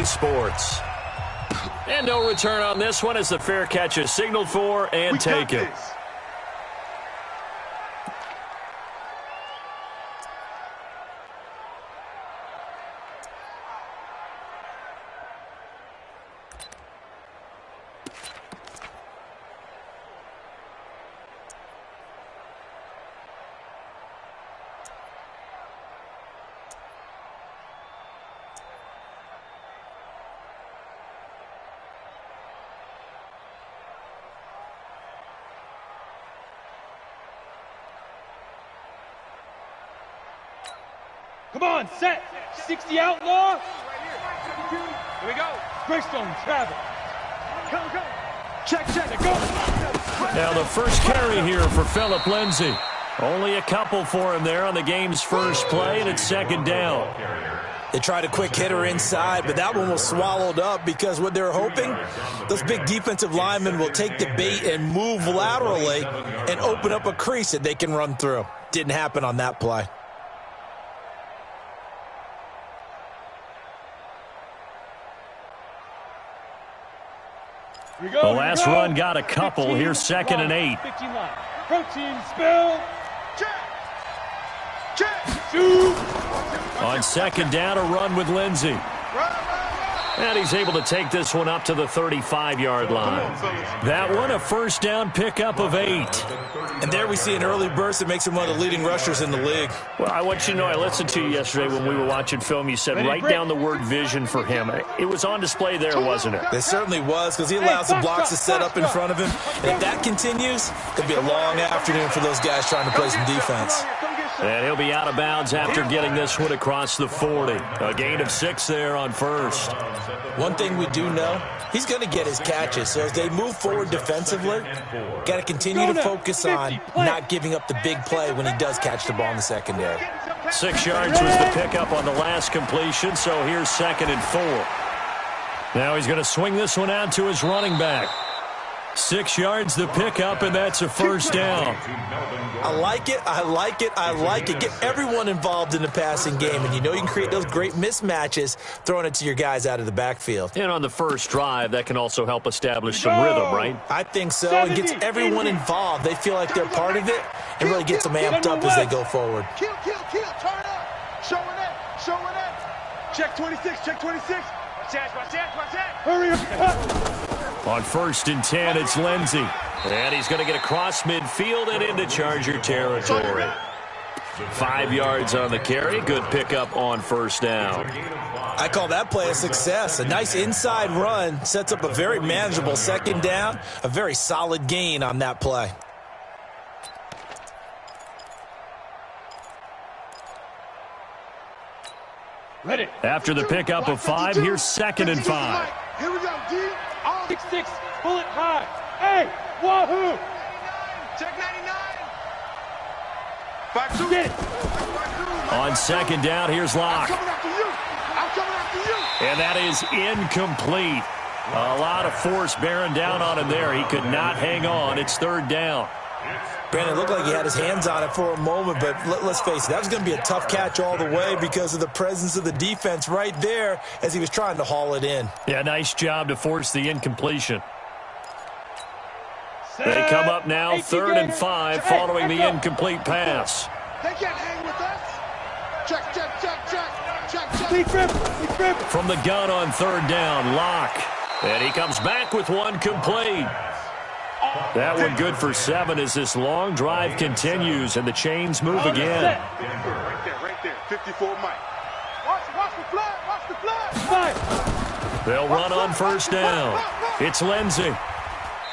YT Sports. And no return on this one as the fair catch is signaled for and taken. Come on, set. 60 outlaw. Here we go. Greystone, travel. Come. Check, go. Now the first carry here for Phillip Lindsay. Only a couple for him there on the game's first play, and it's second down. They tried a quick hitter inside, but that one was swallowed up because what they're hoping, those big defensive linemen will take the bait and move laterally and open up a crease that they can run through. Didn't happen on that play. The last run got a couple. Here's second and 8. Protein spill. Check. On second down, a run with Lindsay. And he's able to take this one up to the 35-yard line. That one, a first down pickup of 8. And there we see an early burst that makes him one of the leading rushers in the league. Well, I want you to know, I listened to you yesterday when we were watching film. You said write down the word vision for him. It was on display there, wasn't it? It certainly was, because he allows the blocks to set up in front of him. And if that continues, it'll be a long afternoon for those guys trying to play some defense. And he'll be out of bounds after getting this one across the 40. A gain of 6 there on first. One thing we do know, he's going to get his catches. So as they move forward defensively, got to continue to focus on not giving up the big play when he does catch the ball in the secondary. 6 yards was the pickup on the last completion, so here's second and 4. Now he's going to swing this one out to his running back. 6 yards the pickup, and that's a first down. I like it. Get everyone involved in the passing game, and you know you can create those great mismatches throwing it to your guys out of the backfield. And on the first drive, that can also help establish some rhythm, right? I think so. It gets everyone involved. They feel like they're part of it and really gets them amped up as they go forward. Kill. Turn up. Showing it. Check 26. Watch that. Hurry up. On first and 10, it's Lindsay. And he's going to get across midfield and into Charger territory. 5 yards on the carry. Good pickup on first down. I call that play a success. A nice inside run sets up a very manageable second down. A very solid gain on that play. Ready. After the pickup of 5, here's second and 5. Here we go, D. 6-6, bullet high. Hey, wahoo! Check 99. 5-2. Get it. On second down, here's Locke. I'm coming after you. And that is incomplete. A lot of force bearing down on him there. He could not hang on. It's third down. Brandon, it looked like he had his hands on it for a moment, but let's face it, that was going to be a tough catch all the way because of the presence of the defense right there as he was trying to haul it in. Yeah, nice job to force the incompletion. They come up now, third and 5, following the incomplete pass. They can't hang with us. Check. From the gun on third down, Locke. And he comes back with one complete. That one good for 7 as this long drive continues and the chains move again. Right there. 54 Mike. Watch the flag. They'll run on first down. It's Lindsay.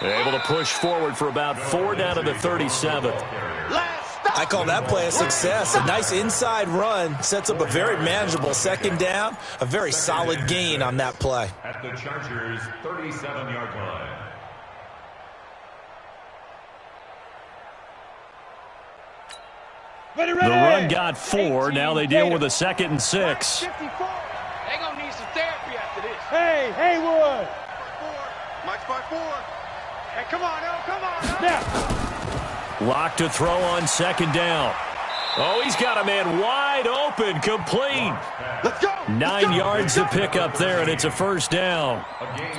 Able to push forward for about 4 down to the 37. I call that play a success. A nice inside run sets up a very manageable second down. A very solid gain on that play. At the Chargers' 37-yard line. The run got 4. Now they deal with a second and 6. They gonna need some therapy after this. Hey, Haywood. Mike's 5-4. Hey, come on. Now. Locke to throw on second down. Oh, he's got a man wide open, complete. Let's go. 9 yards to pick up there, and it's a first down.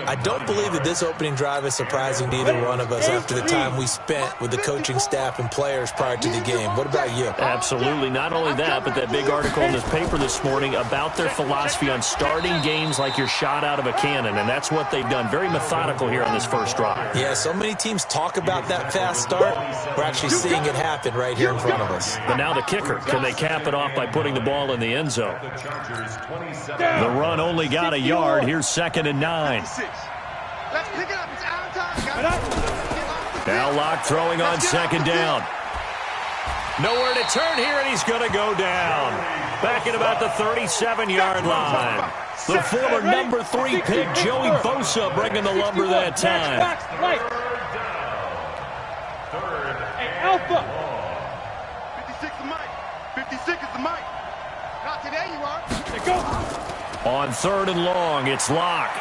I don't believe that this opening drive is surprising to either one of us after the time we spent with the coaching staff and players prior to the game. What about you? Absolutely. Not only that, but that big article in this paper this morning about their philosophy on starting games like you're shot out of a cannon, and that's what they've done. Very methodical here on this first drive. Yeah, so many teams talk about that fast start. We're actually seeing it happen right here in front of us. But now the kicker. Can they cap it off by putting the ball in the end zone? The run only got a yard. Here's 2nd and 9. Let's pick it up. It's out of time. Now Locke throwing on 2nd down. Nowhere to turn here, and he's going to go down. Back at about the 37-yard line. The former number 3 pick, Joey Bosa, bringing the lumber that time. Hey, Alpha. 56 is Mike. 56 is the Mike. Not today, you are. Let's go. On 3rd and long, it's Locke.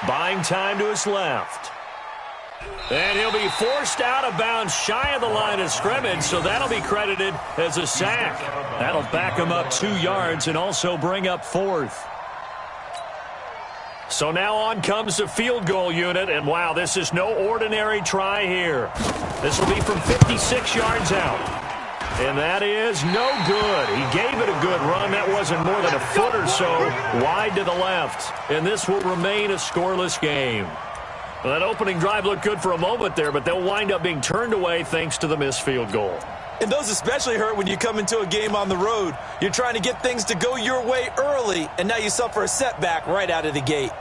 Buying time to his left. And he'll be forced out of bounds shy of the line of scrimmage, so that'll be credited as a sack. That'll back him up 2 yards and also bring up 4th. So now on comes the field goal unit, and wow, this is no ordinary try here. This will be from 56 yards out. And that is no good. He gave it a good run. That wasn't more than a foot or so wide to the left. And this will remain a scoreless game. Well, that opening drive looked good for a moment there, but they'll wind up being turned away thanks to the missed field goal. And those especially hurt when you come into a game on the road. You're trying to get things to go your way early, and now you suffer a setback right out of the gate.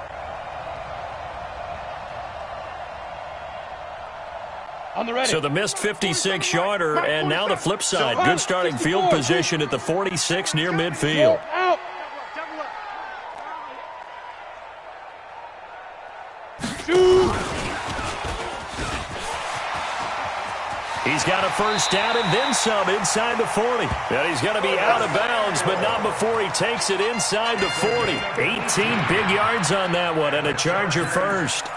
So the missed 56-yarder, and now the flip side. Good starting field position at the 46 near midfield. He's got a first down and then some inside the 40. And he's going to be out of bounds, but not before he takes it inside the 40. 18 big yards on that one, and a Charger first.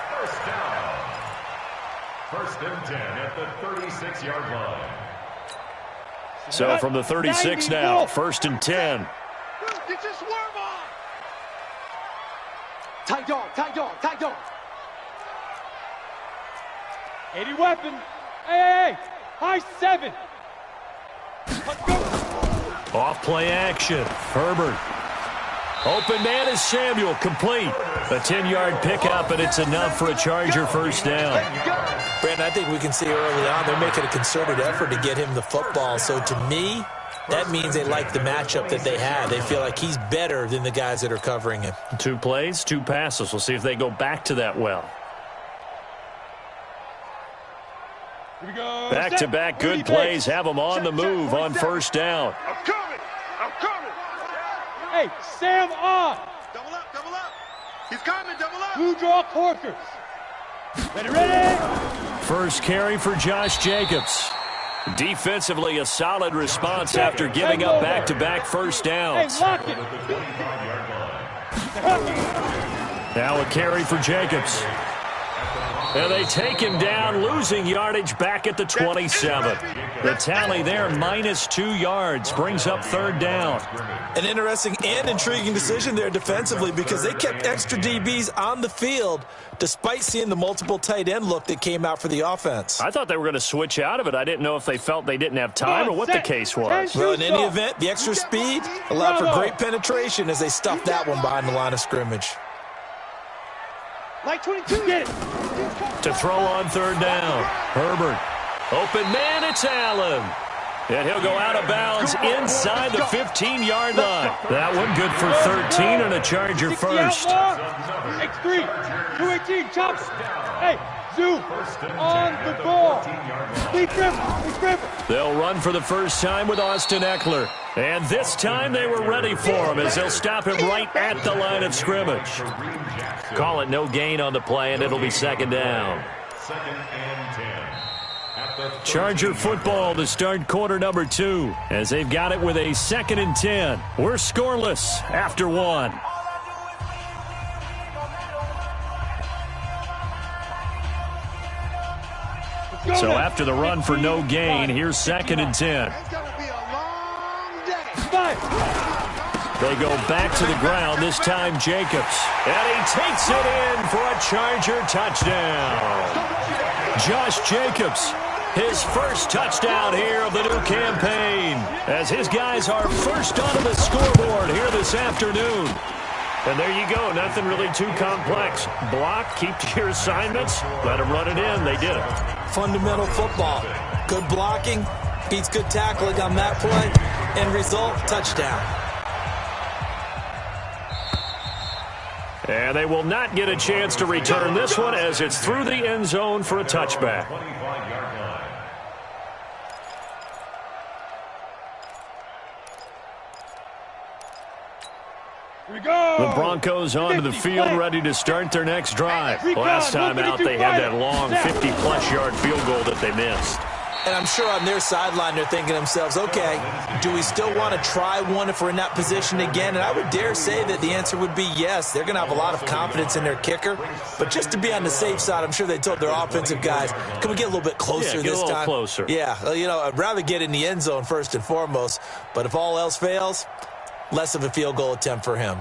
First and 10 at the 36-yard line. So from the 36 now, 1st and 10. Get your swerve on. Tight dog, tight dog, tight dog. 80 weapon. Hey, high 7. Let's go. Off play action. Herbert. Open man is Samuel, complete. A 10-yard pickup, and it's enough for a Charger first down. Brandon, I think we can see early on they're making a concerted effort to get him the football. So to me, that means they like the matchup that they have. They feel like he's better than the guys that are covering him. 2 plays, 2 passes. We'll see if they go back to that well. Here we go. Back-to-back good plays have them on the move on first down. I'm coming. I'm coming. Hey, Sam on. Double up, double up. He's coming, double up. Blue draw Corkers. Ready. First carry for Josh Jacobs. Defensively, a solid response after giving up back-to-back first downs. Hey, lock it. Now a carry for Jacobs. And they take him down, losing yardage back at the 27. The tally there, -2 yards, brings up 3rd down. An interesting and intriguing decision there defensively because they kept extra DBs on the field despite seeing the multiple tight end look that came out for the offense. I thought they were going to switch out of it. I didn't know if they felt they didn't have time or what the case was. Well, in any event, the extra speed allowed for great penetration as they stuffed that one behind the line of scrimmage. Like 22. Get it. To throw on 3rd down. Herbert. Open man, it's Allen. And he'll go out of bounds inside the 15-yard line. That one good for 13 and a Charger first. X3. 218. Chop. Hey, Zoo. On the ball. Lee Griffin. They'll run for the first time with Austin Eckler. And this time they were ready for him as they'll stop him right at the line of scrimmage. Call it no gain on the play, and it'll be 2nd down. 2nd and 10. Charger football to start quarter number 2 as they've got it with a 2nd and 10. We're scoreless after 1. So after the run for no gain, here's 2nd and 10. It's going to be a long day. They go back to the ground, this time Jacobs. And he takes it in for a Charger touchdown. Josh Jacobs, his first touchdown here of the new campaign, as his guys are first onto the scoreboard here this afternoon. And there you go, nothing really too complex. Block, keep to your assignments, let them run it in. They did it. Fundamental football. Good blocking, beats good tackling on that play, and result, touchdown. And they will not get a chance to return this one as it's through the end zone for a touchback. The Broncos onto the field, ready to start their next drive. Last time out, they had that long 50-plus yard field goal that they missed. And I'm sure on their sideline they're thinking to themselves, okay, do we still want to try one if we're in that position again? And I would dare say that the answer would be yes. They're going to have a lot of confidence in their kicker. But just to be on the safe side, I'm sure they told their offensive guys, can we get a little bit closer this time? Get a little closer. Yeah, you know, I'd rather get in the end zone first and foremost. But if all else fails, less of a field goal attempt for him.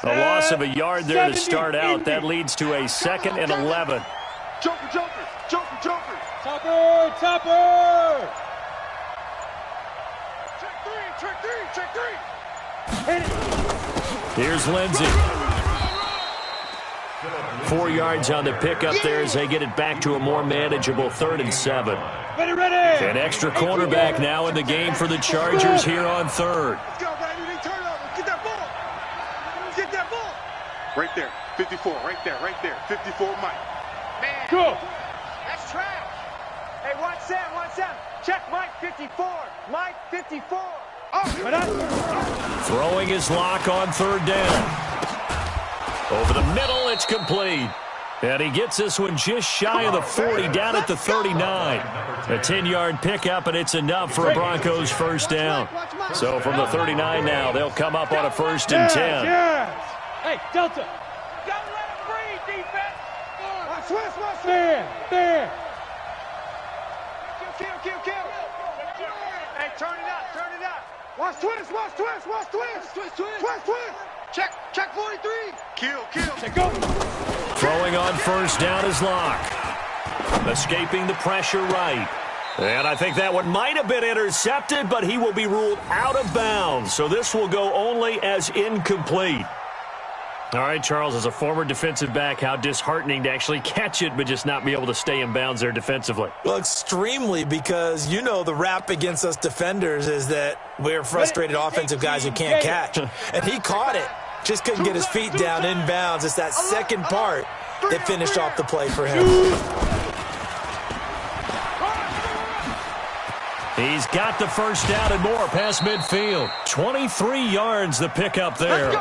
A loss of a yard there to start out. That leads to a 2nd and 11. Joker, Joker, Joker, Joker. Topper, Topper. Check three. Hit it. Here's Lindsey. 4 yards on the pickup there as they get it back to a more manageable 3rd and 7. Ready. An extra cornerback now in the game for the Chargers here on 3rd. Let's go, Brady. They turn over. Get that ball. Get that ball. Right there. 54. Right there. 54, Mike. Man. Go. That's trash. Hey, 1-7. Check Mike 54. Mike 54. Oh, throwing his lock on 3rd down. Over the middle, it's complete. And he gets this one just shy of the 40, down at the 39. A 10-yard pickup, and it's enough for a Broncos first down. So from the 39 now, they'll come up on a 1st and 10. Hey, Delta. Gotta let him breathe, defense. Watch. There. Kill. Hey, turn it up. Watch twist. Check 43. Kill. Check go. Throwing on 1st down is Locke. Escaping the pressure right. And I think that one might have been intercepted, but he will be ruled out of bounds. So this will go only as incomplete. All right, Charles, as a former defensive back, how disheartening to actually catch it but just not be able to stay in bounds there defensively. Well, extremely, because you know the rap against us defenders is that we're frustrated offensive guys who can't catch. And he caught it. Just couldn't get his feet down in bounds. It's that second part that finished off the play for him. He's got the 1st down and more past midfield. 23 yards the pickup there.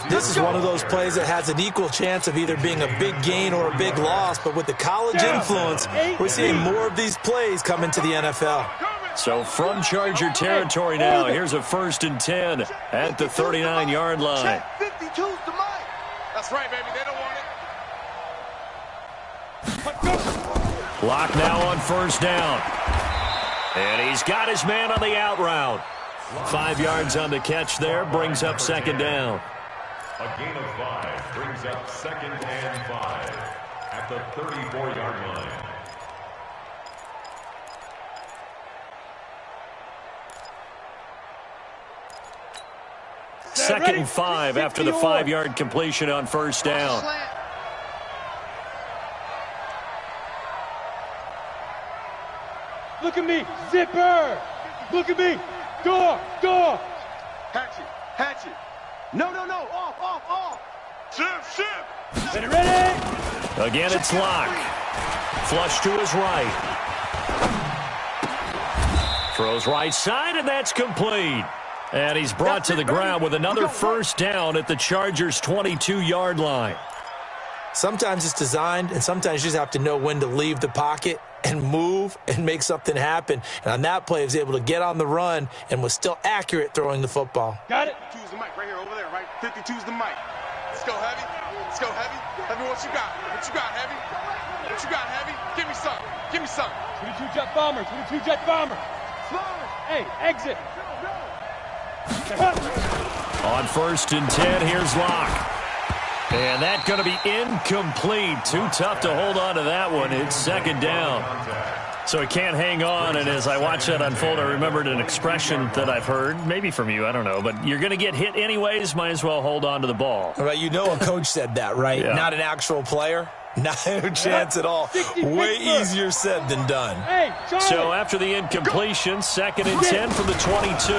This is one of those plays that has an equal chance of either being a big gain or a big loss, but with the college influence, we're seeing more of these plays come into the NFL. So from Charger territory now, here's a 1st and 10 at the 39-yard line. 52's the Mike. That's right, baby. They don't want it. Lock now on 1st down. And he's got his man on the out route. 5 yards on the catch there, brings up 2nd down. A gain of 5 brings up 2nd and 5 at the 34-yard line. Second and 5 after the 5-yard completion on 1st down. Look at me, zipper. Look at me, door. Hatchet. No. Off. Shift. Ready. Again, it's Locke. Flush to his right. Throws right side, and that's complete. And he's brought to the ground with another 1st down at the Chargers' 22-yard line. Sometimes it's designed, and sometimes you just have to know when to leave the pocket and move and make something happen. And on that play, he was able to get on the run and was still accurate throwing the football. Got it. 52's the mic right here, over there, right? 52's the mic. Let's go, Heavy. Heavy, what you got? Heavy? What you got, Heavy? Give me some. Give me some. 22 jet bomber. 22 jet bomber. Hey, exit. On 1st and 10, here's Locke. And that's going to be incomplete. Too tough to hold on to that one. It's 2nd down. So he can't hang on, and as I watch that unfold, I remembered an expression that I've heard, maybe from you, I don't know, but you're going to get hit anyways, might as well hold on to the ball. Right, you know a coach said that, right? Yeah. Not an actual player. Not a chance at all. Way easier said than done. So after the incompletion, 2nd and 10 from the 22.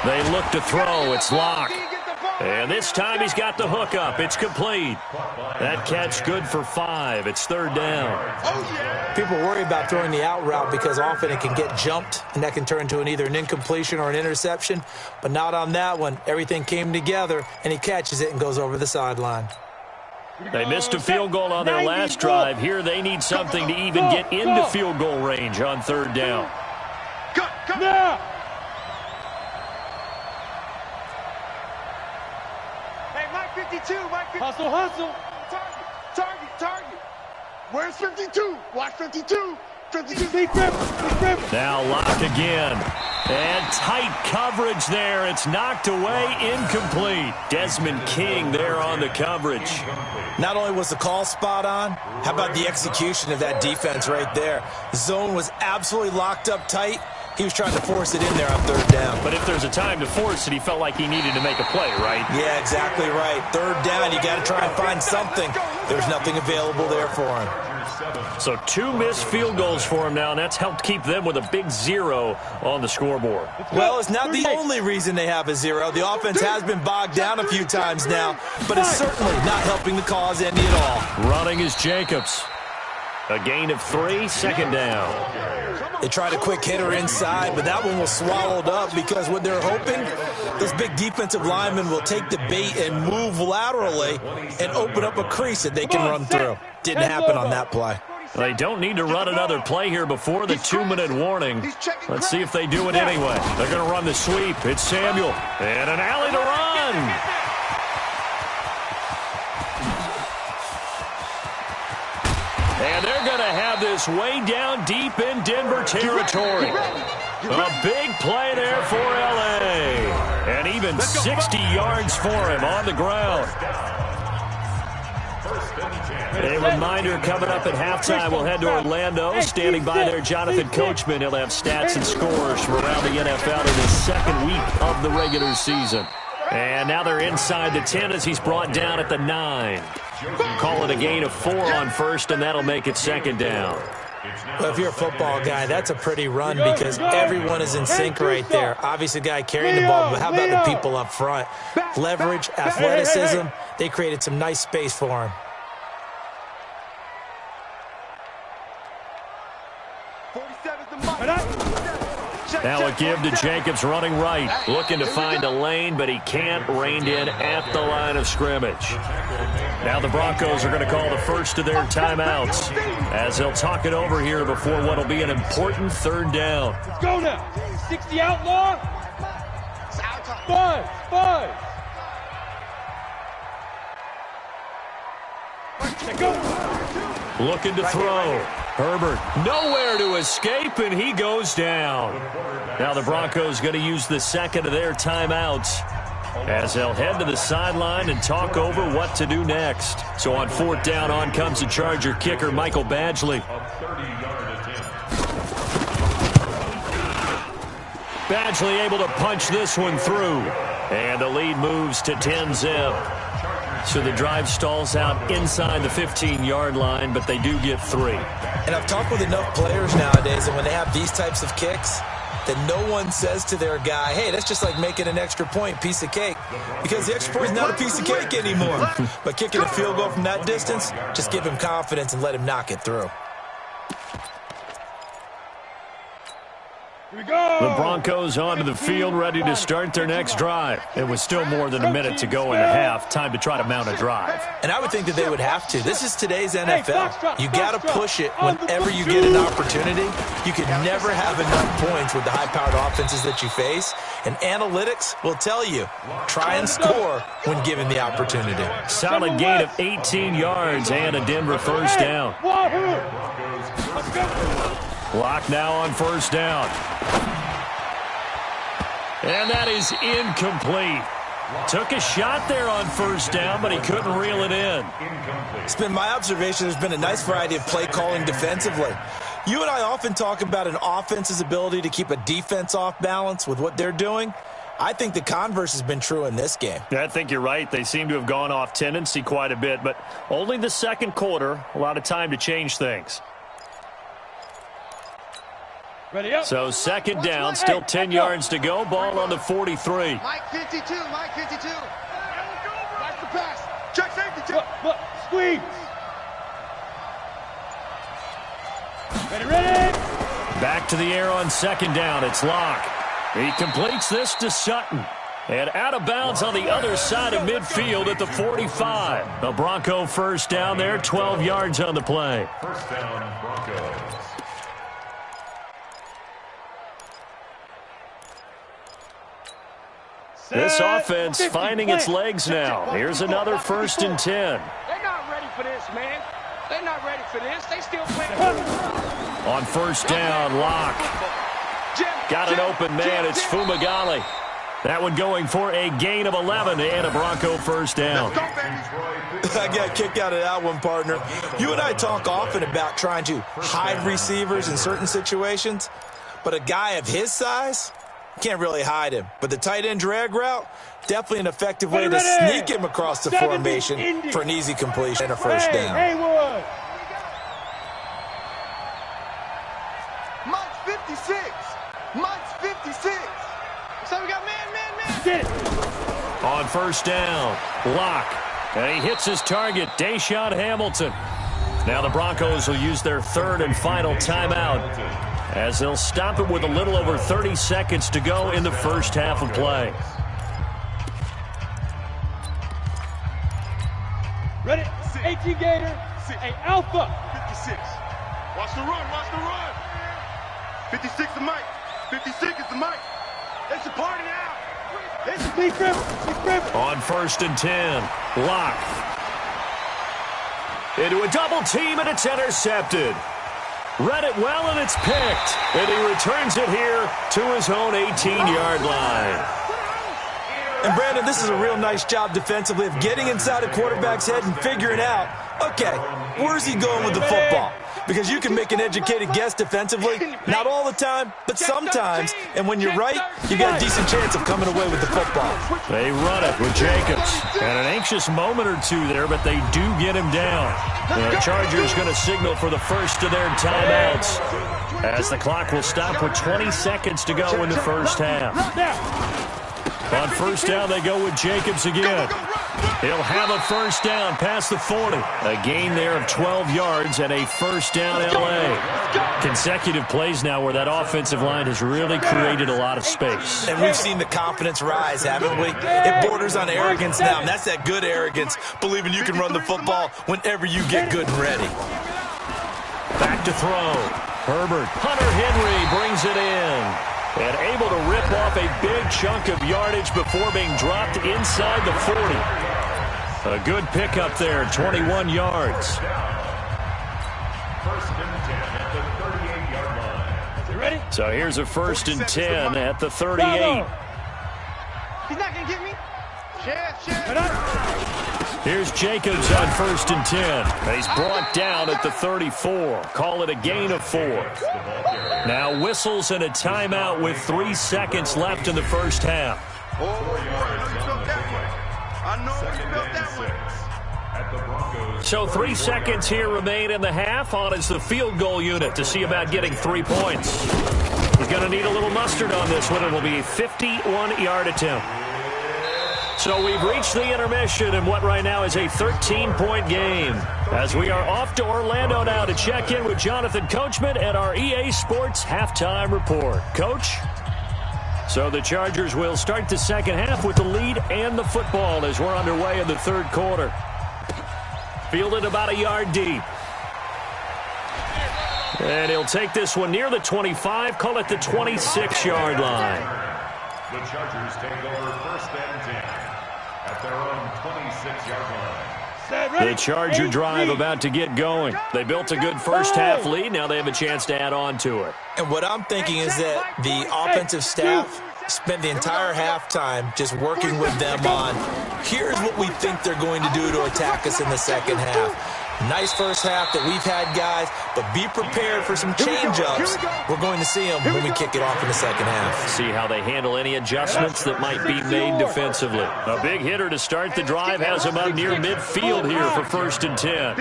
They look to throw. It's Locke. And this time he's got the hook up. It's complete. That catch good for 5. It's 3rd down. People worry about throwing the out route because often it can get jumped, and that can turn into either an incompletion or an interception. But not on that one. Everything came together, and he catches it and goes over the sideline. They missed a field goal on their last drive. Here they need something to even get into field goal range on 3rd down. Come now. Hey, Mike 52, Mike 52. Hustle, hustle. Target. Where's 52? Watch 52. 52. Big grip. Now Locke again. And tight coverage there. It's knocked away, incomplete. Desmond King there on the coverage. Not only was the call spot on, how about the execution of that defense right there? The zone was absolutely locked up tight. He was trying to force it in there on 3rd down. But if there's a time to force it, he felt like he needed to make a play, right? Yeah, exactly right. 3rd down, you got to try and find something. There's nothing available there for him. So 2 missed field goals for him now, and that's helped keep them with a big 0 on the scoreboard. Well, it's not the only reason they have a 0. The offense has been bogged down a few times now, but it's certainly not helping the cause any at all. Running is Jacobs. A gain of 3, 2nd down. They tried a quick hitter inside, but that one was swallowed up because what they're hoping, those big defensive linemen will take the bait and move laterally and open up a crease that they can run through. Didn't happen on that play. They don't need to run another play here before the 2-minute warning. Let's see if they do it anyway. They're going to run the sweep. It's Samuel. And an alley to run. And they're going to have this way down deep in Denver territory. A big play there for L.A. And even 60 yards for him on the ground. A reminder coming up at halftime, we'll head to Orlando. Standing by there, Jonathan Coachman. He'll have stats and scores from around the NFL in his 2nd week of the regular season. And now they're inside the 10 as he's brought down at the 9. Call it a gain of 4 on 1st, and that'll make it 2nd down. Well, if you're a football guy, that's a pretty run because everyone is in sync right there. Obviously, the guy carrying the ball, but how about the people up front? Leverage, athleticism, they created some nice space for him. Now a give to Jacobs running right. Looking to find a lane, but he can't. Reined in at the line of scrimmage. Now the Broncos are going to call the first of their timeouts as they'll talk it over here before what will be an important 3rd down. Let's go now. 60 outlaw. 5. Go. Looking to throw. Herbert nowhere to escape, and he goes down. Now the Broncos going to use the 2nd of their timeouts as they'll head to the sideline and talk over what to do next. So on 4th down, on comes the Charger kicker, Michael Badgley. Badgley able to punch this one through. And the lead moves to 10-zip. So the drive stalls out inside the 15-yard line, but they do get 3. And I've talked with enough players nowadays, and when they have these types of kicks, that no one says to their guy, hey, that's just like making an extra point, piece of cake. Because the extra point is not a piece of cake anymore. But kicking a field goal from that distance, just give him confidence and let him knock it through. The Broncos onto the field, ready to start their next drive. It was still more than a minute to go in the half. Time to try to mount a drive. And I would think that they would have to. This is today's NFL. You got to push it whenever you get an opportunity. You can never have enough points with the high-powered offenses that you face. And analytics will tell you, try and score when given the opportunity. Solid gain of 18 yards and a Denver first down. Lock now on first down. And that is incomplete. Took a shot there on first down, but he couldn't reel it in. It's been my observation there's been a nice variety of play calling defensively. You and I often talk about an offense's ability to keep a defense off balance with what they're doing. I think the converse has been true in this game. I think you're right. They seem to have gone off tendency quite a bit, but only the second quarter, a lot of time to change things. Ready up. So second down, still 10 yards to go. Ball on the 43. Mike 52, Mike 52. Watch the pass. Check safety. Look, squeeze. Ready. Back to the air on second down. It's Locke. He completes this to Sutton. And out of bounds on the other side of midfield at the 45. The Bronco first down there, 12 yards on the play. First down, Broncos. This offense finding its legs now. Here's another 1st and 10. They're not ready for this, man. They're not ready for this. They still playing. On first down, Locke. Got an open man. It's Fumagalli. That one going for a gain of 11 and a Bronco first down. I got kicked out of that one, partner. You and I talk often about trying to hide receivers in certain situations, but a guy of his size can't really hide him. But the tight end drag route, definitely an effective way to sneak him across the formation for an easy completion and a first down. Haywood. Mike's 56. Mike's 56. So we got man. Get it. On first down, Locke. And he hits his target, Deshaun Hamilton. Now the Broncos will use their third and final timeout, as they'll stop it with a little over 30 seconds to go in the first half of play. Ready? 18 Gator. Hey, Alpha. 56. Watch the run. 56 to Mike. 56 is to Mike. It's a party now. It's a deep river. On first and 10, Locke. Into a double team, and it's intercepted. Read it well, and it's picked. And he returns it here to his own 18-yard line. And, Brandon, this is a real nice job defensively of getting inside a quarterback's head and figuring out, okay, where's he going with the football? Because you can make an educated guess defensively, not all the time, but sometimes. And when you're right, you got a decent chance of coming away with the football. They run it with Jacobs. And an anxious moment or two there, but they do get him down. The Chargers going to signal for the first of their timeouts, as the clock will stop with 20 seconds to go in the first half. On first down, they go with Jacobs again. He'll have a first down past the 40. A gain there of 12 yards and a first down L.A. Consecutive plays now where that offensive line has really created a lot of space. And we've seen the confidence rise, haven't we? It borders on arrogance now, and that's that good arrogance, believing you can run the football whenever you get good and ready. Back to throw. Herbert. Hunter Henry brings it in. And able to rip off a big chunk of yardage before being dropped inside the 40. A good pickup there, 21 yards. First and 10 at the 38-yard line. You ready? So here's a first and 10 at the 38. He's not going to get me. Chef. Here's Jacobs on first and 10. He's brought down at the 34. Call it a gain of 4. Now whistles and a timeout with 3 seconds left in the first half. So 3 seconds here remain in the half. On is the field goal unit to see about getting 3 points. He's going to need a little mustard on this one. It'll be a 51-yard attempt. So we've reached the intermission in what right now is a 13-point game. As we are off to Orlando now to check in with Jonathan Coachman at our EA Sports Halftime Report. Coach? So the Chargers will start the second half with the lead and the football as we're underway in the third quarter. Fielded about a yard deep. And he'll take this one near the 25, call it the 26-yard line. The Chargers take over first and 10 at their own 26-yard line. The Charger drive about to get going. They built a good first half lead. Now they have a chance to add on to it. And what I'm thinking is that the offensive staff spent the entire halftime just working with them on, here's what we think they're going to do to attack us in the second half. Nice first half that we've had, guys, but be prepared for some change-ups. We're going to see them when we kick it off in the second half. See how they handle any adjustments that might be made defensively. A big hitter to start the drive has him up near midfield here for first and 10.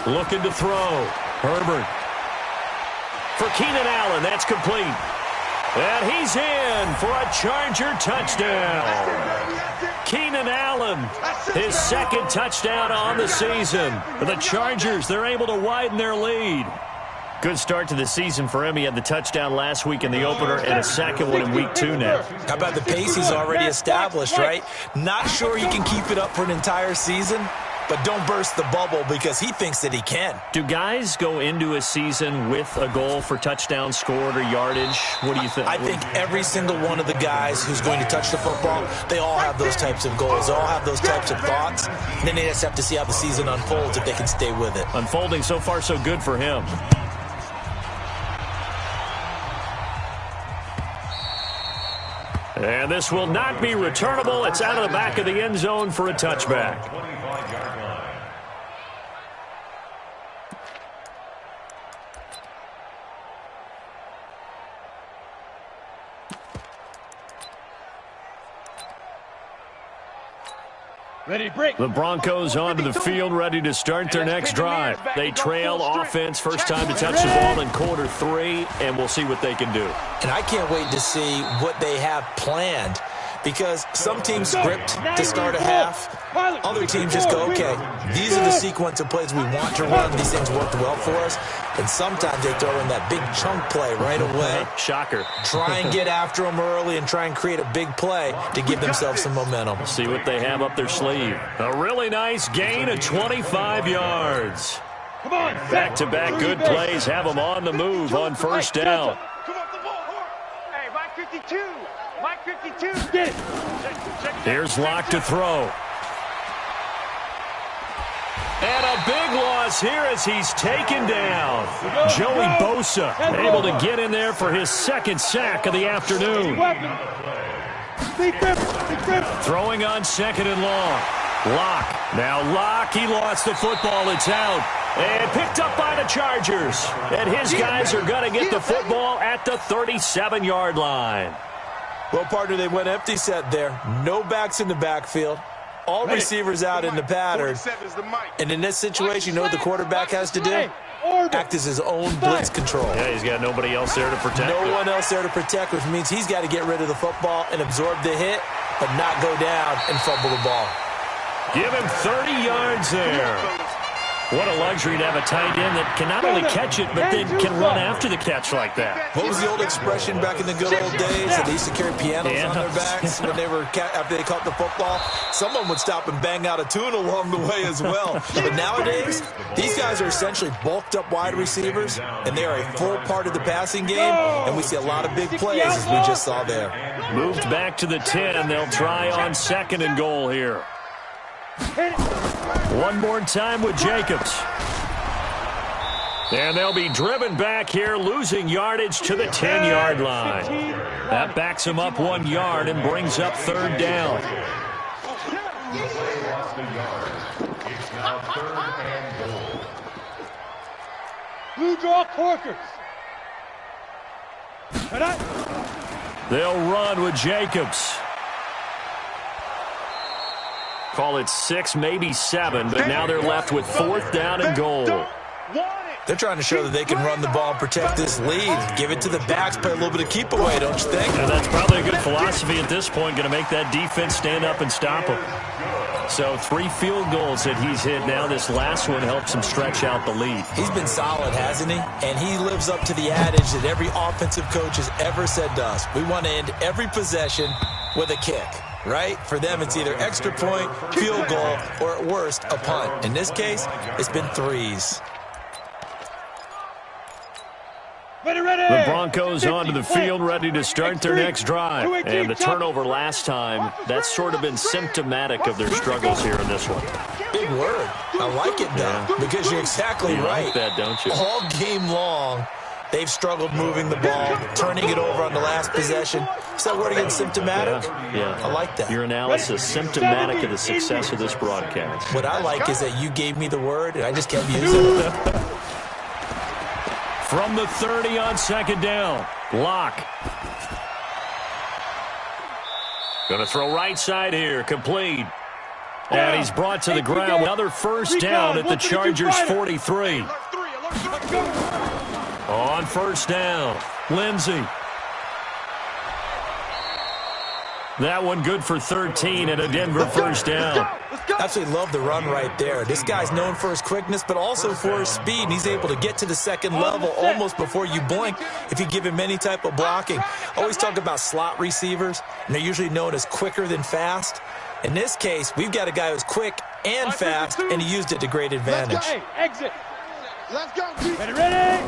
Looking to throw. Herbert. For Keenan Allen, that's complete. And he's in for a Charger touchdown. Keenan Allen, his second touchdown on the season. The Chargers, they're able to widen their lead. Good start to the season for him. He had the touchdown last week in the opener and a second one in week 2 now. How about the pace he's already established, right? Not sure he can keep it up for an entire season, but don't burst the bubble because he thinks that he can. Do guys go into a season with a goal for touchdowns scored or yardage? What do you think? I think every single one of the guys who's going to touch the football, they all have those types of goals. They all have those types of thoughts. And then they just have to see how the season unfolds if they can stay with it. Unfolding so far so good for him. And this will not be returnable. It's out of the back of the end zone for a touchback. 25-yard line. Ready to break. The Broncos onto the field, ready to start their next drive. They trail offense, first time to touch the ball in quarter 3, and we'll see what they can do. And I can't wait to see what they have planned, because some teams script to start a half. Other teams just go, okay, these are the sequence of plays we want to run. These things worked well for us. And sometimes they throw in that big chunk play right away. Shocker. Try and get after them early and try and create a big play to give themselves some momentum. See what they have up their sleeve. A really nice gain of 25 yards. Come on, Back-to-back good plays have them on the move on first down. Come on, the ball. Hey, Mike 52. Mike 52. Get it. Here's Locke to throw. And a big loss here as he's taken down. Joey Bosa able to get in there for his second sack of the afternoon. Throwing on second and long. Locke. Now Locke, he lost the football. It's out. And picked up by the Chargers. And his guys are going to get the football at the 37-yard line. Well, partner, they went empty set there. No backs in the backfield. All receivers out in the pattern. And in this situation, you know what the quarterback has to do? Act as his own blitz control. Yeah, he's got nobody else there to protect. No one else there to protect, which means he's got to get rid of the football and absorb the hit, but not go down and fumble the ball. Give him 30 yards there. What a luxury to have a tight end that can not only catch it, but then can run after the catch like that. What was the old expression back in the good old days that they used to carry pianos on their backs when they were after they caught the football? Someone would stop and bang out a tune along the way as well. But nowadays, these guys are essentially bulked up wide receivers, and they are a full part of the passing game, and we see a lot of big plays as we just saw there. Moved back to the 10. They'll try on second and goal here. One more time with Jacobs. And they'll be driven back here, losing yardage to the 10-yard line. That backs them up 1 yard and brings up third down. It's now third and goal. Blue draw Corkers. They'll run with Jacobs. Call it 6, maybe 7, but now they're left with fourth down and goal. They're trying to show that they can run the ball and protect this lead. Give it to the backs, play a little bit of keep away, don't you think? And that's probably a good philosophy at this point, going to make that defense stand up and stop them. So 3 field goals that he's hit now. This last one helps him stretch out the lead. He's been solid, hasn't he? And he lives up to the adage that every offensive coach has ever said to us. We want to end every possession with a kick, right? For them, it's either extra point, field goal, or at worst, a punt. In this case, it's been 3s. The Broncos onto the field, ready to start their next drive. And the turnover last time, that's sort of been symptomatic of their struggles here in this one. Big word. I like it, though, because you're exactly right. Like that, don't you? All game long, they've struggled moving the ball, turning it over on the last possession. Is that word again, symptomatic? Yeah. I like that. Your analysis, symptomatic of the success of this broadcast. What I like is that you gave me the word, and I just kept using it. From the 30 on second down, Locke. Going to throw right side here, complete. And he's brought to the ground. Another first down at the Chargers' 43. On first down, Lindsey. That one good for 13 and a Denver first down. Absolutely love the run right there. This guy's known for his quickness, but also for his speed. And he's able to get to the second level almost before you blink if you give him any type of blocking. I always talk about slot receivers, and they're usually known as quicker than fast. In this case, we've got a guy who's quick and fast, and he used it to great advantage. Exit. Let's go. Ready?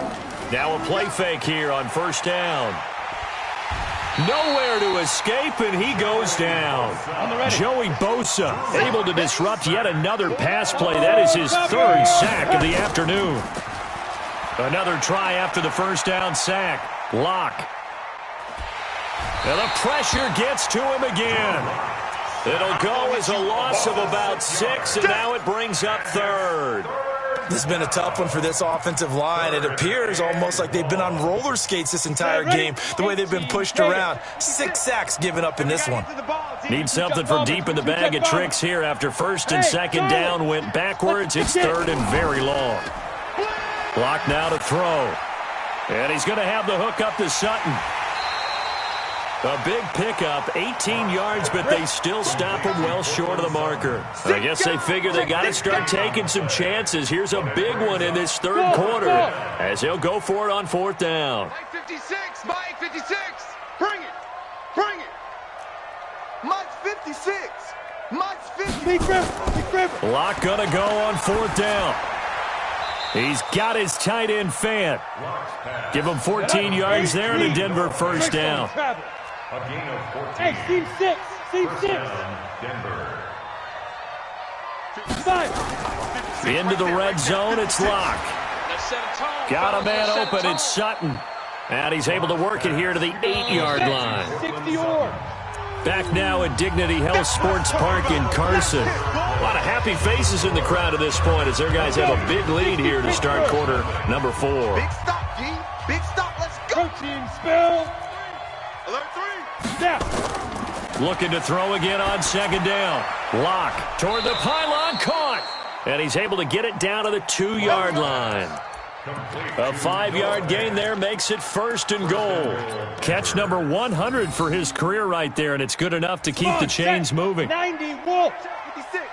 Now a play fake here on first down. Nowhere to escape, and he goes down. Joey Bosa able to disrupt yet another pass play. That is his 3rd sack of the afternoon. Another try after the first down sack. Locke. And the pressure gets to him again. It'll go as a loss of about 6, and now it brings up 3rd. This has been a tough one for this offensive line. It appears almost like they've been on roller skates this entire game, the way they've been pushed around. 6 sacks given up in this one. Need something from deep in the bag of tricks here after first and second down went backwards. It's 3rd and very long. Block now to throw. And he's going to have the hook up to Sutton. A big pickup, 18 yards, but they still stop him well short of the marker. I guess they figure they got to start taking some chances. Here's a big one in this 3rd quarter as they'll go for it on 4th down. Mike 56, Mike 56. Bring it. Bring it. Mike 56. Mike 56. Locke going to go on 4th down. He's got his tight end Fant. Give him 14 yards there and a Denver first down. A gain of 14. Hey, Team 6. Team 6. Denver. 5. Into the red zone, it's Locke. Got a man open, it's Sutton. And he's able to work it here to the 8-yard line. 60 or. Back now at Dignity Health Sports Park in Carson. A lot of happy faces in the crowd at this point as their guys have a big lead here to start quarter number 4. Big stop, G. Big stop. Let's go. Protein spill. Alert 3. Snap. Looking to throw again on second down. Locke toward the pylon, caught. And he's able to get it down to the 2-yard line. A 5-yard gain there makes it 1st and goal. Catch number 100 for his career right there, and it's good enough to keep the chains moving. 90 Wolf. 56.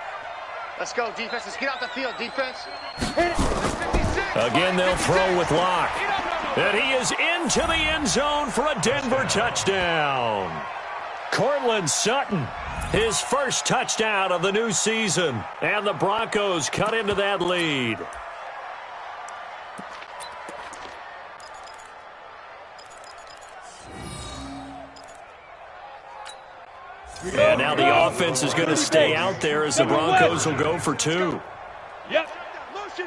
Let's go, defense. Let's get out the field, defense. Again, they'll throw with Locke. And he is into the end zone for a Denver touchdown. Cortland Sutton, his first touchdown of the new season. And the Broncos cut into that lead. And now the offense is going to stay out there as the Broncos will go for 2. Yep.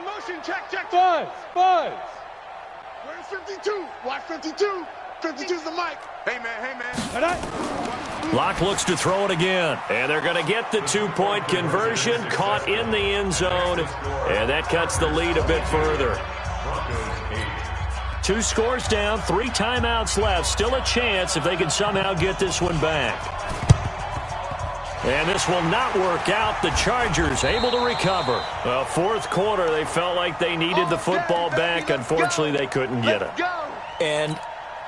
Motion, check. Buzz. Where's 52? Watch 52. 52's the mic. Hey, man. Locke looks to throw it again. And they're going to get the 2-point conversion, caught in the end zone. And that cuts the lead a bit further. 2 scores down, 3 timeouts left. Still a chance if they can somehow get this one back. And this will not work out. The Chargers able to recover. Well, 4th quarter, they felt like they needed the football back. Unfortunately, they couldn't get it. And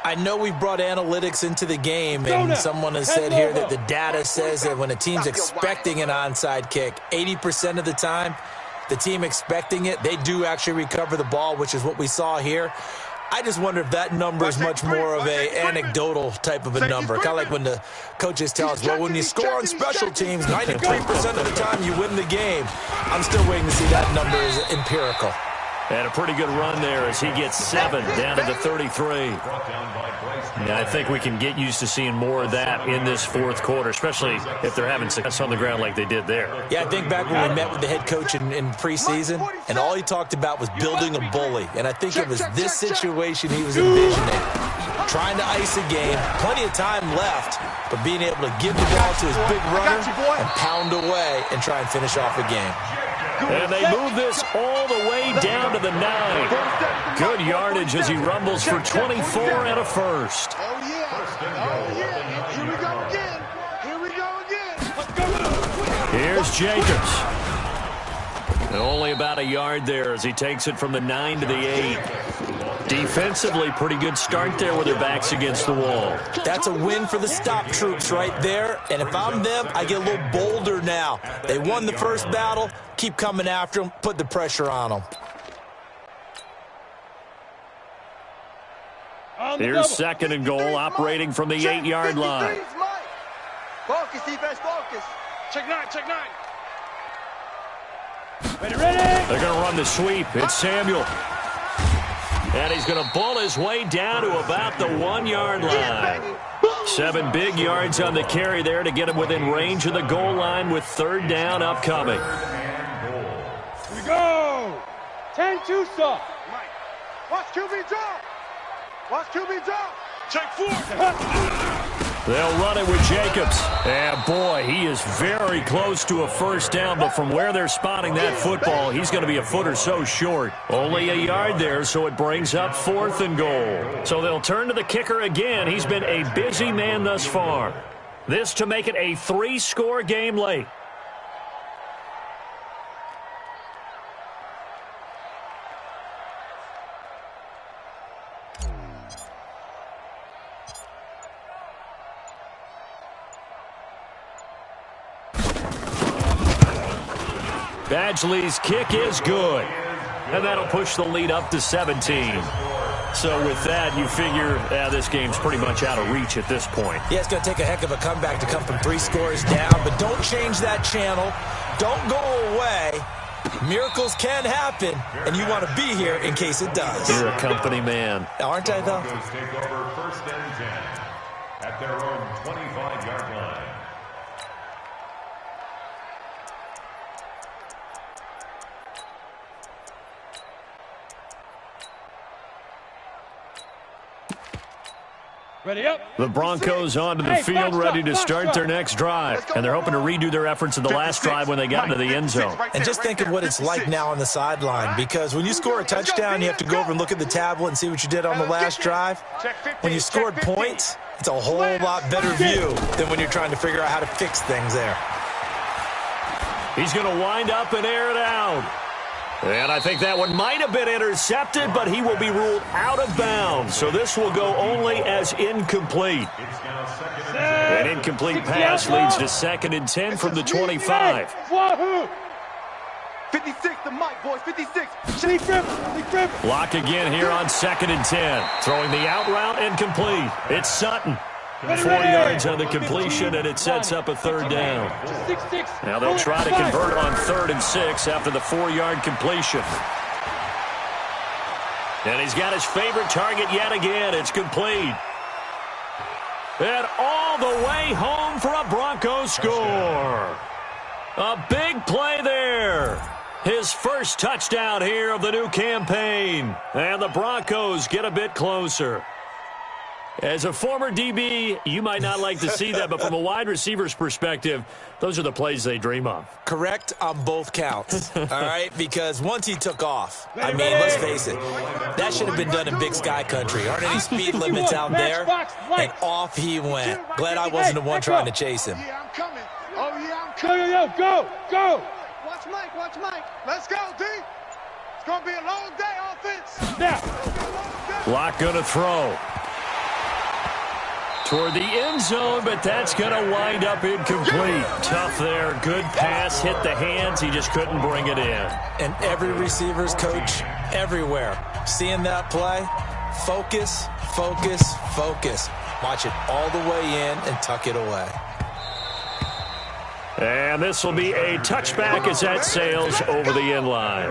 I know we've brought analytics into the game, and someone has said here that the data says that when a team's expecting an onside kick, 80% of the time, the team expecting it, they do actually recover the ball, which is what we saw here. I just wonder if that number is much more of an anecdotal type of a number. Kind of like when the coaches tell us, well, when you score on special teams, 93% of the time you win the game. I'm still waiting to see that number is empirical. And a pretty good run there as he gets 7 down to the 33. Yeah, I think we can get used to seeing more of that in this fourth quarter, especially if they're having success on the ground like they did there. Yeah, I think back when we met with the head coach in preseason, and all he talked about was building a bully. And I think it was this situation he was envisioning. Trying to ice a game, plenty of time left, but being able to give the ball to his big runner and pound away and try and finish off a game. And they move this all the way down to the 9. Good yardage as he rumbles for 24 and a first. Oh, yeah. Here we go again. Here we go again. Let's go. Here's Jacobs. And only about a yard there as he takes it from the 9 to the 8. Defensively, pretty good start there with their backs against the wall. That's a win for the stop troops right there. And if I'm them, I get a little bolder now. They won the first battle. Keep coming after them. Put the pressure on them. Here's second and goal, operating from the 8-yard line. Focus, defense, focus. Check 9, check 9. Ready. They're going to run the sweep. It's Samuel. And he's going to bull his way down to about the 1-yard line. 7 big yards on the carry there to get him within range of the goal line with third down upcoming. Here we go. 10-2 stop. Mike, watch QB drop. Watch QB drop. Check 4. They'll run it with Jacobs. And, boy, he is very close to a first down, but from where they're spotting that football, he's going to be a foot or so short. Only a yard there, so it brings up 4th and goal. So they'll turn to the kicker again. He's been a busy man thus far. This to make it a 3-score game late. Badgley's kick is good. And that'll push the lead up to 17. So with that, you figure this game's pretty much out of reach at this point. Yeah, it's going to take a heck of a comeback to come from 3 scores down. But don't change that channel. Don't go away. Miracles can happen, and you want to be here in case it does. You're a company man. Aren't I, though? Take over 1st and 10 at their own 25-yard line. Ready up. The Broncos onto the field, ready to start their next drive. And they're hoping to redo their efforts in the last drive when they got into the end zone. And just think of what it's like now on the sideline, because when you score a touchdown, you have to go over and look at the tablet and see what you did on the last drive. When you scored points, it's a whole lot better view than when you're trying to figure out how to fix things there. He's going to wind up and air it out. And I think that one might have been intercepted, but he will be ruled out of bounds. So this will go only as incomplete. An incomplete pass leads to 2nd and 10 from the 25. 56 to Mike, boys, 56. Block again here on 2nd and 10. Throwing the out route and complete. It's Sutton. 4 yards on the completion, and it sets up a third down. Now they'll try to convert on 3rd and 6 after the 4-yard completion. And he's got his favorite target yet again. It's complete. And all the way home for a Broncos score. A big play there. His first touchdown here of the new campaign. And the Broncos get a bit closer. As a former DB, you might not like to see that, but from a wide receiver's perspective, those are the plays they dream of. Correct on both counts, all right? Because once he took off, I mean, let's face it, that should have been done in Big Sky Country. Aren't any speed limits out there? And off he went. Glad I wasn't the one trying to chase him. Yeah, I'm coming. Oh, yeah, I'm coming. Go. Watch Mike. Let's go, D. It's going to be a long day, offense. Now. Lock going to throw. toward the end zone, but that's going to wind up incomplete. Tough there. Good pass, hit the hands. He just couldn't bring it in. And every receiver's coach everywhere, seeing that play, focus, focus, focus. Watch it all the way in and tuck it away. And this will be a touchback as that sails over the end line.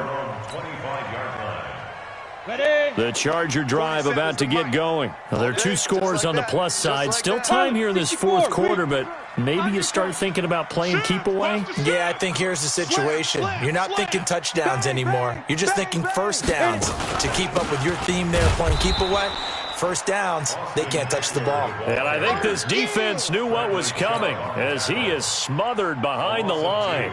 The Charger drive about to get going. Now, there are 2 scores on the plus side. Still time here in this fourth quarter, but maybe you start thinking about playing keep away? Yeah, I think here's the situation. You're not thinking touchdowns anymore. You're just thinking first downs. To keep up with your theme there, playing keep away, first downs, they can't touch the ball. And I think this defense knew what was coming as he is smothered behind the line.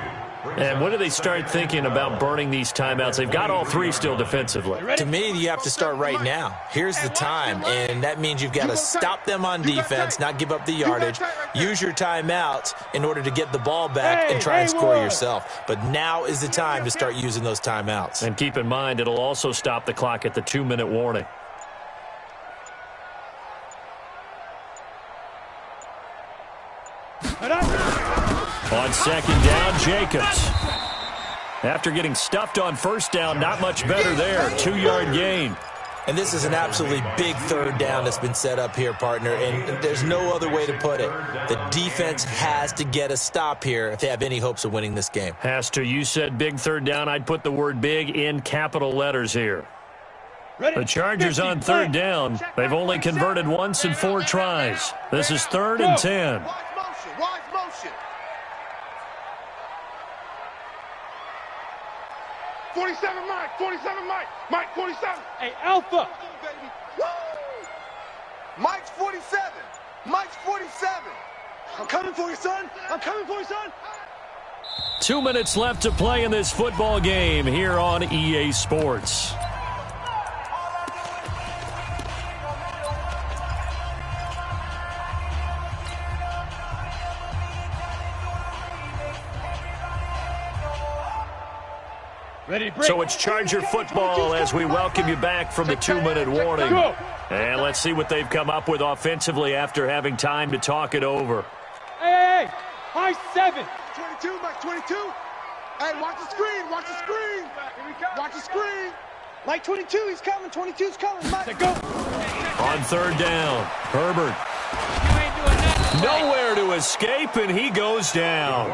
And when do they start thinking about burning these timeouts? They've got all 3 still defensively. To me, you have to start right now. Here's the time, and that means you've got to stop them on defense, not give up the yardage, use your timeouts in order to get the ball back and try and score yourself. But now is the time to start using those timeouts. And keep in mind, it'll also stop the clock at the 2-minute warning. On second down, Jacobs. After getting stuffed on first down, not much better there. 2-yard gain. And this is an absolutely big third down that's been set up here, partner, and there's no other way to put it. The defense has to get a stop here if they have any hopes of winning this game. Has to. You said big third down. I'd put the word big in capital letters here. The Chargers on third down. They've only converted once in 4 tries. This is 3rd and 10. Wide motion. 47 Mike, 47 Mike, Mike 47. Hey, Alpha. Woo! Mike's 47. Mike's 47. I'm coming for you, son. I'm coming for you, son. 2 minutes left to play in this football game here on EA Sports. So it's Charger football as we welcome you back from the 2-minute warning. And let's see what they've come up with offensively after having time to talk it over. Hey, high 7. 22, Mike 22. Hey, watch the screen, watch the screen. Watch the screen. Mike 22, he's coming, 22's coming, Mike. Go. On third down, Herbert. Nowhere to escape, and he goes down.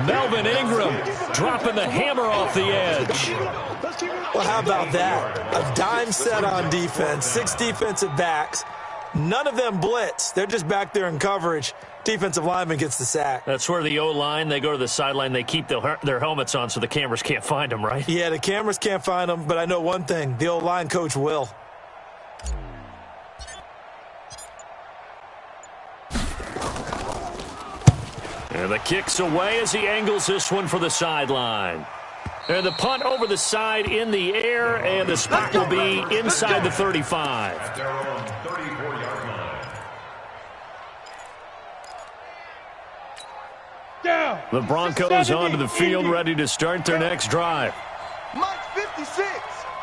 Melvin Ingram dropping the hammer off the edge. Well, how about that? A dime set on defense, 6 defensive backs. None of them blitz. They're just back there in coverage. Defensive lineman gets the sack. That's where the O-line, they go to the sideline, they keep their helmets on so the cameras can't find them, right? Yeah, the cameras can't find them, but I know one thing. The O-line coach will. And the kick's away as he angles this one for the sideline. And the punt over the side in the air, and the spot will be inside the 35. At their own 34-yard line. Down. The Broncos onto the field, ready to start their next drive. Mike 56.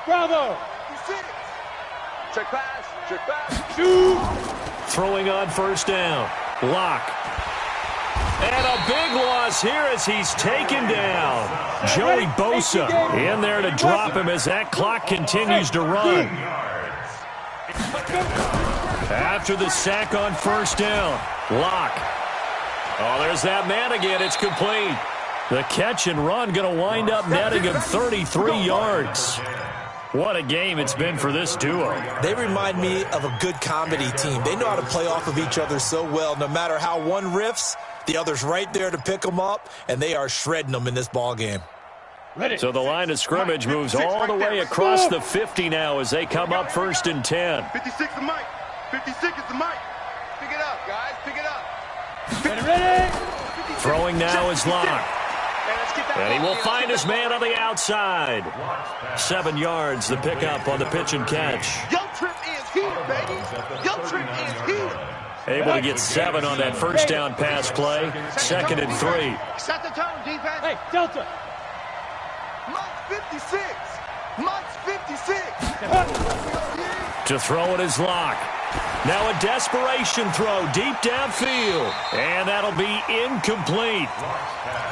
Bravo. 56. Check pass, check pass. Shoot. Throwing on first down. Lock. And a big loss here as he's taken down. Joey Bosa in there to drop him as that clock continues to run. After the sack on first down, Lock. Oh, there's that man again. It's complete. The catch and run going to wind up netting him 33 yards. What a game it's been for this duo. They remind me of a good comedy team. They know how to play off of each other so well. No matter how one riffs, the other's right there to pick them up, and they are shredding them in this ball game. So the line of scrimmage moves all the way across the 50 now as they come up 1st and 10. 56 is Mike. 56 is the Mike. Pick it up, guys. Pick it up. Ready? Throwing now is Lock. And he will find his man on the outside. 7 yards, the pickup on the pitch and catch. Yo trip is here, baby. Yo trip is here. Able to get 7 on that first down pass play. 2nd and 3. Set the tone, defense. Hey, Delta. Mike's 56. Mike's 56. To throw it is Locke. Now a desperation throw deep downfield. And that'll be incomplete.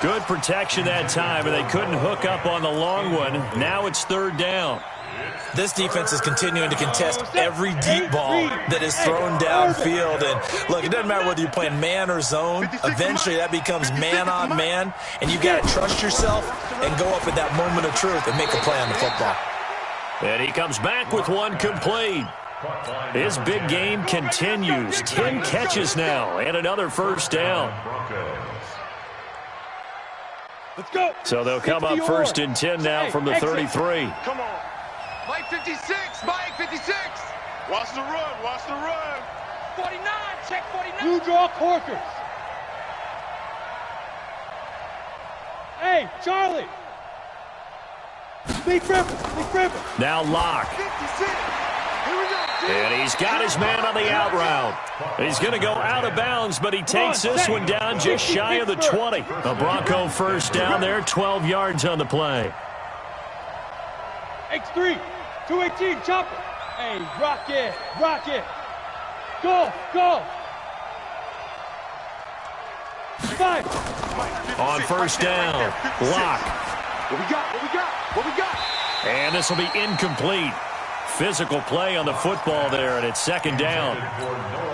Good protection that time, and they couldn't hook up on the long one. Now it's third down. This defense is continuing to contest every deep ball that is thrown downfield. And, look, it doesn't matter whether you're playing man or zone. Eventually, that becomes man on man. And you've got to trust yourself and go up at that moment of truth and make a play on the football. And he comes back with one complete. His big game continues. 10 catches now and another first down. Let's go. So they'll come up first and 10 now from the 33. Come on. Mike 56. Mike 56. Watch the run. Watch the run. 49. Check 49. You draw corkers. Hey, Charlie. Big Ripper. Big Ripper. Now Locke. 56. Here we go. And he's got his man on the out route. He's going to go out of bounds, but he takes this one down just shy of the 20. A Bronco first down there, 12 yards on the play. X3, 218, chopper. Hey, rock it, rock it. Go, go. 5. On first down, Locke. What we got? What we got? What we got? And this will be incomplete. Physical play on the football there, and it's second down.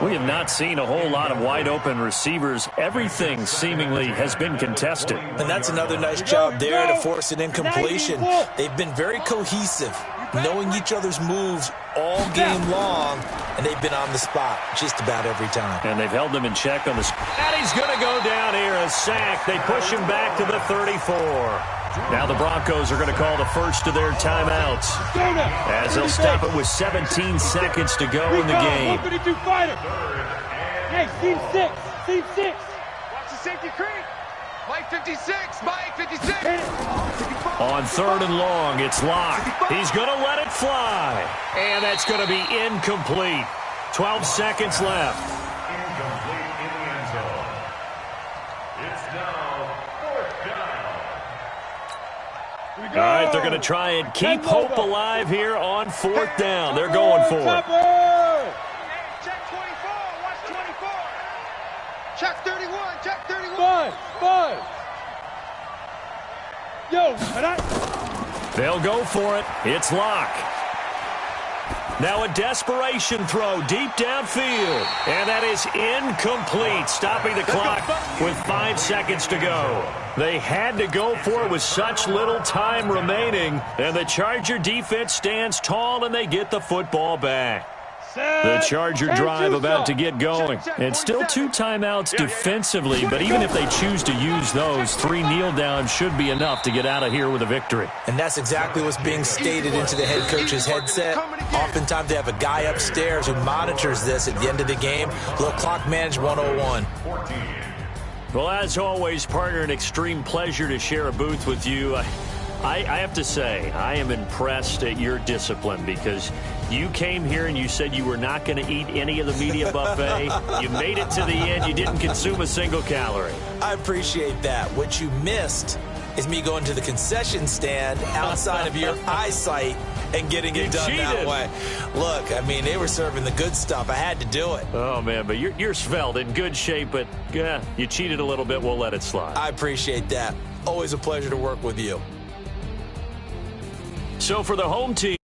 We have not seen a whole lot of wide-open receivers. Everything seemingly has been contested. And that's another nice job there to force an incompletion. They've been very cohesive, knowing each other's moves all game long, and they've been on the spot just about every time. And they've held them in check on the spot. And he's going to go down here, a sack. They push him back to the 34. Now the Broncos are going to call the first of their timeouts, as they'll stop it with 17 seconds to go in the game. 152 fighter. Hey, team 6. Team 6. Watch the safety creep. Mike 56. Mike 56. On third and long, it's Locke. He's going to let it fly. And that's going to be incomplete. 12 seconds left. Incomplete in the end zone. It's now fourth down. All right, they're going to try and keep hope alive here on fourth down. They're going for it. Check 24. Watch 24. Check 31. Check 31. 5. Yo, They'll go for it. It's Locke. Now a desperation throw deep downfield. And that is incomplete, stopping the clock with 5 seconds to go. They had to go for it with such little time remaining. And the Charger defense stands tall, and they get the football back. The Charger drive about to get going. And still 2 timeouts defensively, but even if they choose to use those, 3 kneel downs should be enough to get out of here with a victory. And that's exactly what's being stated into the head coach's headset. Oftentimes they have a guy upstairs who monitors this at the end of the game. Little clock manage 101. Well, as always, partner, an extreme pleasure to share a booth with you. I have to say, I am impressed at your discipline, because you came here and you said you were not going to eat any of the media buffet. You made it to the end. You didn't consume a single calorie. I appreciate that. What you missed is me going to the concession stand outside of your eyesight and getting it done that way. Look, I mean, they were serving the good stuff. I had to do it. Oh, man, but you're svelte, in good shape, but yeah, you cheated a little bit. We'll let it slide. I appreciate that. Always a pleasure to work with you. So for the home team,